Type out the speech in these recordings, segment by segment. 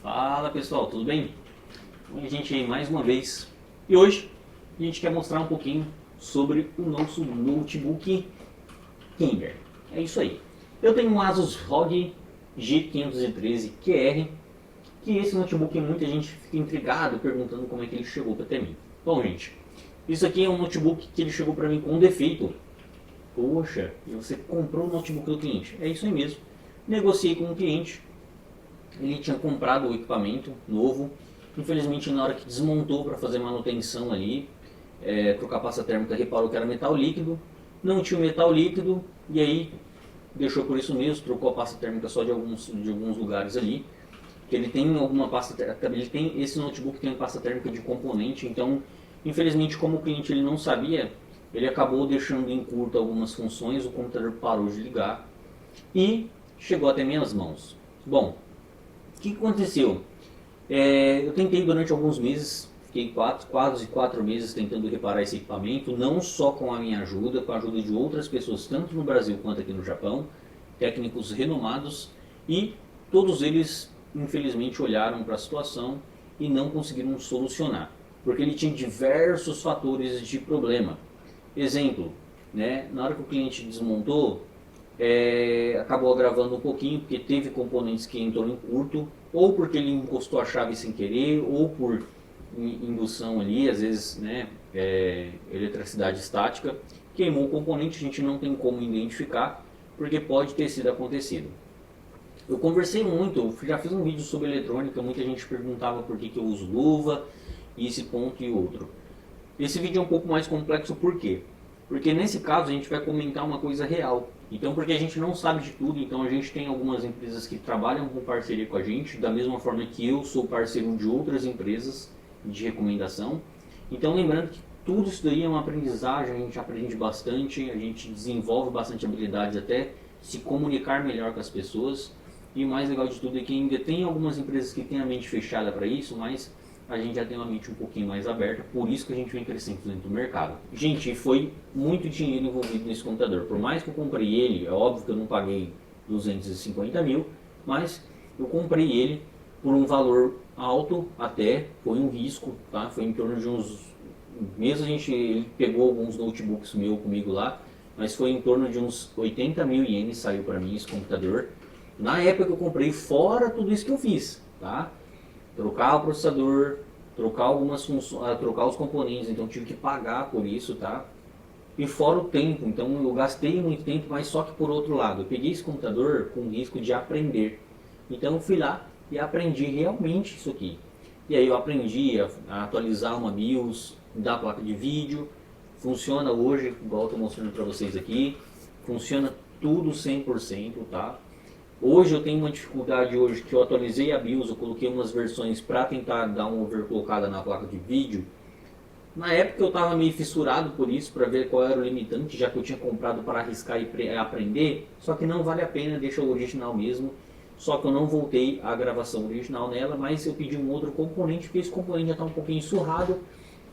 Fala pessoal, tudo bem? Bom, a gente aí mais uma vez. E hoje a gente quer mostrar um pouquinho sobre o nosso notebook gamer. É isso aí. Eu tenho um Asus ROG G513QR, que esse notebook muita gente fica intrigado perguntando como é que ele chegou até mim. Bom gente, isso aqui é um notebook que ele chegou para mim com um defeito. Poxa, e você comprou o notebook do cliente? É isso aí mesmo. Negociei com o cliente. Ele tinha comprado o equipamento novo, infelizmente na hora que desmontou para fazer manutenção ali, trocar a pasta térmica, reparou que era metal líquido, não tinha metal líquido, e aí deixou por isso mesmo, trocou a pasta térmica só de alguns lugares ali, que ele tem alguma pasta térmica, esse notebook tem pasta térmica de componente, então infelizmente como o cliente ele não sabia, ele acabou deixando em curto algumas funções, o computador parou de ligar e chegou até minhas mãos. Bom, o que aconteceu? Eu tentei durante alguns meses, fiquei quase 4 meses tentando reparar esse equipamento, não só com a minha ajuda, com a ajuda de outras pessoas, tanto no Brasil quanto aqui no Japão, técnicos renomados, e todos eles infelizmente olharam para a situação e não conseguiram solucionar, porque ele tinha diversos fatores de problema. Exemplo, né, na hora que o cliente desmontou, acabou agravando um pouquinho, porque teve componentes que entrou em curto, ou porque ele encostou a chave sem querer, ou por indução ali, às vezes, né, eletricidade estática, queimou o componente, a gente não tem como identificar, porque pode ter sido acontecido. Eu conversei muito, eu já fiz um vídeo sobre eletrônica, muita gente perguntava por que eu uso luva, e esse ponto e outro. Esse vídeo é um pouco mais complexo, por quê? Porque nesse caso a gente vai comentar uma coisa real. Então, porque a gente não sabe de tudo, então a gente tem algumas empresas que trabalham com parceria com a gente, da mesma forma que eu sou parceiro de outras empresas de recomendação. Então, lembrando que tudo isso daí é uma aprendizagem, a gente aprende bastante, a gente desenvolve bastante habilidades até se comunicar melhor com as pessoas. E o mais legal de tudo é que ainda tem algumas empresas que têm a mente fechada para isso, mas a gente já tem uma mente um pouquinho mais aberta, por isso que a gente vem crescendo dentro do mercado. Gente, foi muito dinheiro envolvido nesse computador. Por mais que eu comprei ele, é óbvio que eu não paguei 250 mil, mas eu comprei ele por um valor alto até, foi um risco, tá? Foi em torno de uns... Mesmo ele pegou alguns notebooks comigo lá, mas foi em torno de uns 80 mil ienes saiu para mim esse computador. Na época que eu comprei, fora tudo isso que eu fiz, tá? Trocar o processador, trocar algumas funções, trocar os componentes, então tive que pagar por isso, tá? E fora o tempo, então eu gastei muito tempo, mas só que por outro lado, eu peguei esse computador com risco de aprender. Então eu fui lá e aprendi realmente isso aqui. E aí eu aprendi a atualizar uma BIOS da placa de vídeo, funciona hoje, igual eu estou mostrando para vocês aqui, funciona tudo 100%, tá? Hoje eu tenho uma dificuldade hoje que eu atualizei a BIOS, eu coloquei umas versões para tentar dar uma overclockada na placa de vídeo. Na época eu estava meio fissurado por isso, para ver qual era o limitante, já que eu tinha comprado para arriscar e aprender, só que não vale a pena, deixa o original mesmo. Só que eu não voltei à gravação original nela, mas eu pedi um outro componente, porque esse componente já está um pouquinho surrado,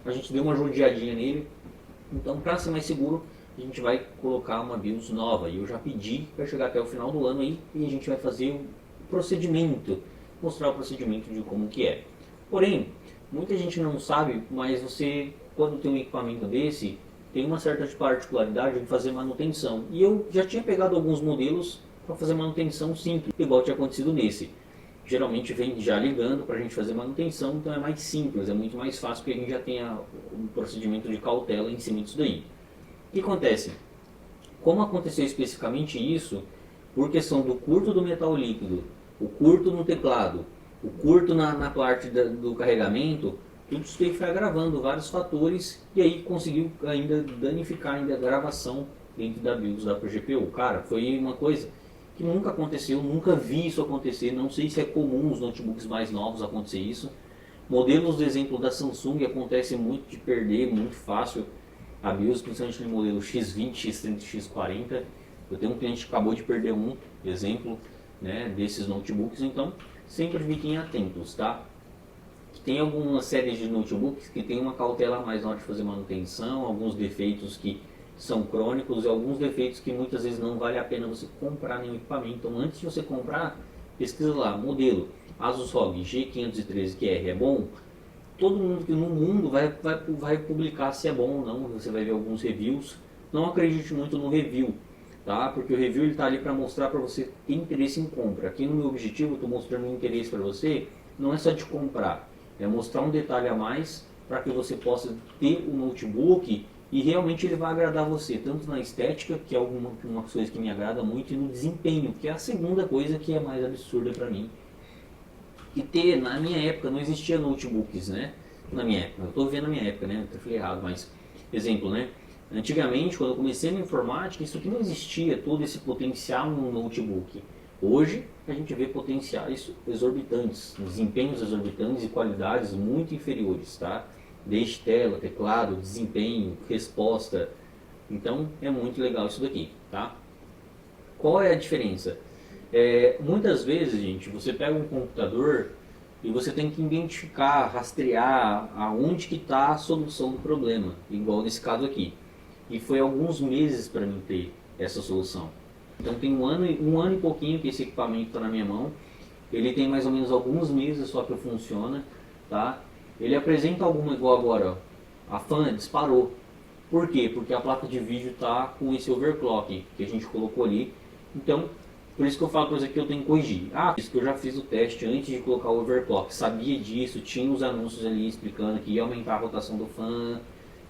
a gente deu uma judiadinha nele, então para ser mais seguro, a gente vai colocar uma BIOS nova e eu já pedi para chegar até o final do ano aí e a gente vai fazer o procedimento, mostrar o procedimento de como que é. Porém, muita gente não sabe, mas você, quando tem um equipamento desse, tem uma certa particularidade de fazer manutenção. E eu já tinha pegado alguns modelos para fazer manutenção simples, igual tinha acontecido nesse. Geralmente vem já ligando para a gente fazer manutenção, então é mais simples, é muito mais fácil porque a gente já tem um procedimento de cautela em cima disso daí. O que acontece? Como aconteceu especificamente isso, por questão do curto do metal líquido, o curto no teclado, o curto na parte do carregamento, tudo isso aí foi agravando vários fatores e aí conseguiu ainda danificar ainda a gravação dentro da BIOS da GPU. Cara, foi uma coisa que nunca aconteceu, nunca vi isso acontecer, não sei se é comum nos notebooks mais novos acontecer isso. Modelos, do exemplo da Samsung, acontece muito de perder, muito fácil a BIOS, principalmente no modelo X20, X30, X40. Eu tenho um cliente que acabou de perder um exemplo, né, desses notebooks, então sempre fiquem atentos, tá? Tem algumas séries de notebooks que tem uma cautela a mais na hora de fazer manutenção, alguns defeitos que são crônicos e alguns defeitos que muitas vezes não vale a pena você comprar nenhum equipamento. Então antes de você comprar, pesquisa lá, modelo. Asus ROG G513QR é bom, todo mundo que no mundo vai publicar se é bom ou não, você vai ver alguns reviews. Não acredite muito no review, tá? Porque o review está ali para mostrar para você ter interesse em compra. Aqui no meu objetivo eu estou mostrando um interesse para você, não é só de comprar, é mostrar um detalhe a mais para que você possa ter o notebook e realmente ele vai agradar você, tanto na estética, que é uma coisa que me agrada muito, e no desempenho, que é a segunda coisa que é mais absurda para mim. E ter, na minha época, não existia notebooks, né? Na minha época, eu estou vendo na minha época, né? Eu falei errado, mas, exemplo, né? Antigamente, quando eu comecei na informática, isso aqui não existia, todo esse potencial no notebook. Hoje, a gente vê potenciais exorbitantes, desempenhos exorbitantes e qualidades muito inferiores, tá? Desde tela, teclado, desempenho, resposta. Então, é muito legal isso daqui, tá? Qual é a diferença? Muitas vezes, gente, você pega um computador e você tem que identificar, rastrear aonde que está a solução do problema, igual nesse caso aqui. E foi alguns meses para mim ter essa solução. Então tem um ano e pouquinho que esse equipamento está na minha mão. Ele tem mais ou menos alguns meses só que funciona, tá? Ele apresenta alguma igual agora, ó. A fan disparou. Por quê? Porque a placa de vídeo está com esse overclock que a gente colocou ali. Então, por isso que eu falo para você que eu tenho que corrigir. Ah, isso que eu já fiz o teste antes de colocar o overclock. Sabia disso, tinha os anúncios ali explicando que ia aumentar a rotação do fan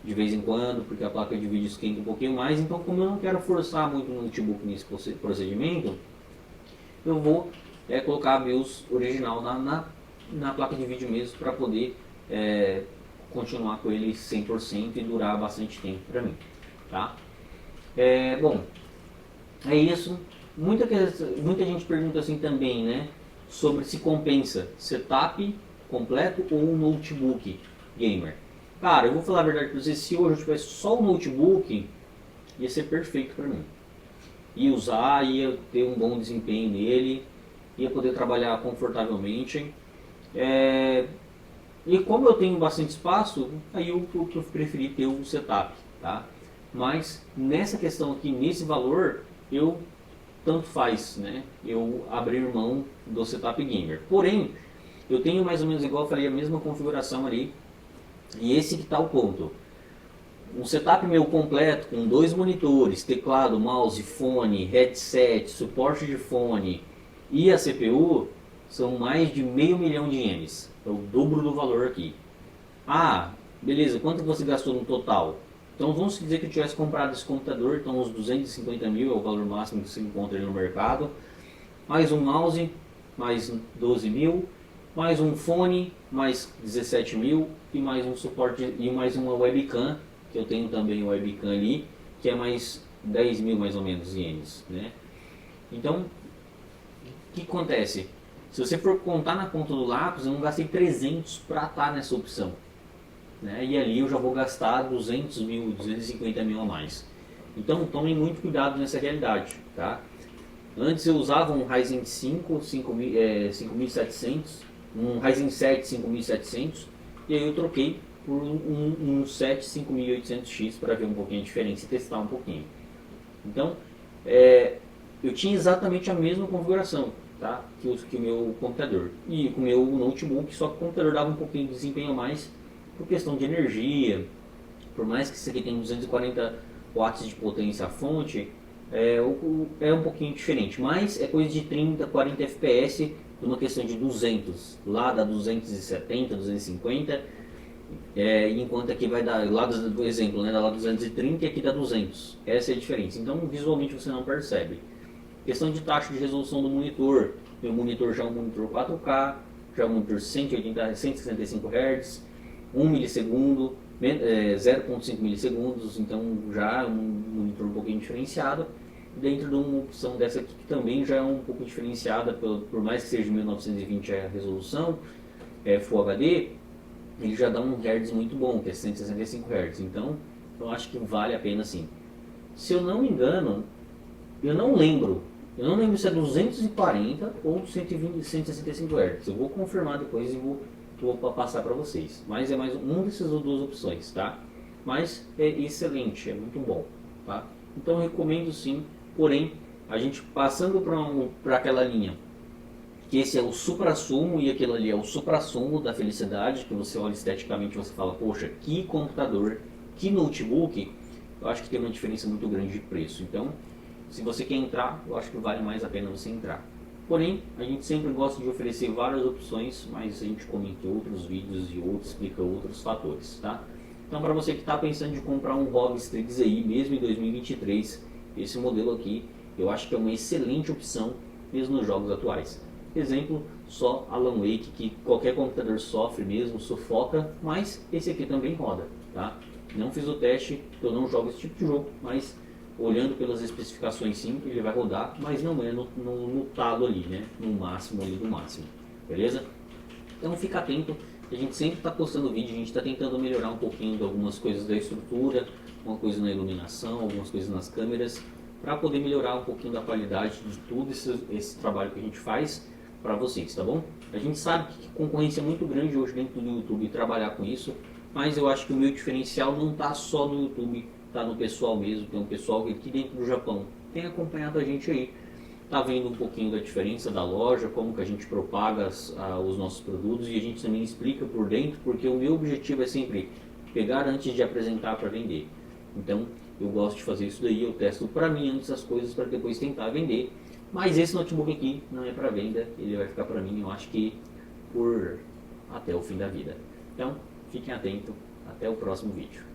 de vez em quando, porque a placa de vídeo esquenta um pouquinho mais. Então, como eu não quero forçar muito no notebook nesse procedimento, eu vou colocar a BIOS original na placa de vídeo mesmo para poder continuar com ele 100% e durar bastante tempo para mim, tá? Bom, é isso. Muita gente pergunta assim também, né, sobre se compensa setup completo ou um notebook gamer. Cara, eu vou falar a verdade para você, se hoje eu tivesse só o notebook, ia ser perfeito para mim. Ia usar, ia ter um bom desempenho nele, ia poder trabalhar confortavelmente. E como eu tenho bastante espaço, aí eu preferi ter o setup, tá? Mas nessa questão aqui, nesse valor, tanto faz, né? Eu abrir mão do setup gamer. Porém, eu tenho mais ou menos igual eu falei, a mesma configuração ali. E esse que está o ponto. Um setup meu completo, com 2 monitores, teclado, mouse, fone, headset, suporte de fone e a CPU, são mais de meio milhão de ienes. É o dobro do valor aqui. Ah, beleza, quanto você gastou no total? Então vamos dizer que eu tivesse comprado esse computador, então uns 250 mil é o valor máximo que você encontra no mercado. Mais um mouse, mais 12 mil. Mais um fone, mais 17 mil. E mais um suporte, e mais uma webcam, que eu tenho também uma webcam ali, que é mais 10 mil mais ou menos ienes, né? Então, o que acontece? Se você for contar na ponta do lápis, eu não gastei 300 para estar nessa opção, né? E ali eu já vou gastar 200 mil, 250 mil a mais. Então tomem muito cuidado nessa realidade, tá? Antes eu usava um Ryzen 5 5700, um Ryzen 7 5700, e aí eu troquei por um 7 5800X para ver um pouquinho a diferença e testar um pouquinho. Então, eu tinha exatamente a mesma configuração, tá? que o meu computador e com o meu notebook, só que o computador dava um pouquinho de desempenho a mais por questão de energia. Por mais que isso aqui tenha 240 watts de potência à fonte, é um pouquinho diferente, mas é coisa de 30, 40 FPS numa questão de 200, lá dá 270, 250, enquanto aqui vai dar, lá do exemplo, né, dá lá 230 e aqui dá 200, essa é a diferença, então visualmente você não percebe. Questão de taxa de resolução do monitor, meu monitor já é um monitor 4K, já é um monitor 165 Hz, 1 milissegundo, 0.5 milissegundos, então já é um monitor um pouquinho diferenciado, dentro de uma opção dessa aqui que também já é um pouco diferenciada, por mais que seja 1920 a resolução, Full HD, ele já dá um Hz muito bom, que é 165 Hz, então eu acho que vale a pena sim. Se eu não me engano, eu não lembro se é 240 ou 120, 165 Hz, eu vou confirmar depois e vou passar para vocês, mas é mais uma dessas duas opções, tá? Mas é excelente, é muito bom, tá? Então eu recomendo sim, porém, a gente passando para aquela linha que esse é o suprassumo e aquilo ali é o suprassumo da felicidade, que você olha esteticamente e você fala, poxa, que computador, que notebook, eu acho que tem uma diferença muito grande de preço. Então, se você quer entrar, eu acho que vale mais a pena você entrar. Porém, a gente sempre gosta de oferecer várias opções, mas a gente comenta em outros vídeos e explica outros fatores, tá? Então, para você que está pensando em comprar um ROG Strix aí, mesmo em 2023, esse modelo aqui, eu acho que é uma excelente opção, mesmo nos jogos atuais. Exemplo, só Alan Wake, que qualquer computador sofre mesmo, sufoca, mas esse aqui também roda, tá? Não fiz o teste, eu não jogo esse tipo de jogo, mas olhando pelas especificações sim, ele vai rodar, mas não é no talo ali, né? No máximo ali do máximo, beleza? Então fica atento, a gente sempre está postando vídeo, a gente está tentando melhorar um pouquinho de algumas coisas da estrutura, uma coisa na iluminação, algumas coisas nas câmeras, para poder melhorar um pouquinho da qualidade de tudo esse trabalho que a gente faz para vocês, tá bom? A gente sabe que a concorrência é muito grande hoje dentro do YouTube trabalhar com isso, mas eu acho que o meu diferencial não está só no YouTube, está no pessoal mesmo, tem um pessoal aqui dentro do Japão tem acompanhado a gente aí, está vendo um pouquinho da diferença da loja, como que a gente propaga os nossos produtos e a gente também explica por dentro, porque o meu objetivo é sempre pegar antes de apresentar para vender. Então eu gosto de fazer isso daí, eu testo para mim antes as coisas para depois tentar vender. Mas esse notebook aqui não é para venda, ele vai ficar para mim, eu acho que por até o fim da vida. Então fiquem atentos, até o próximo vídeo.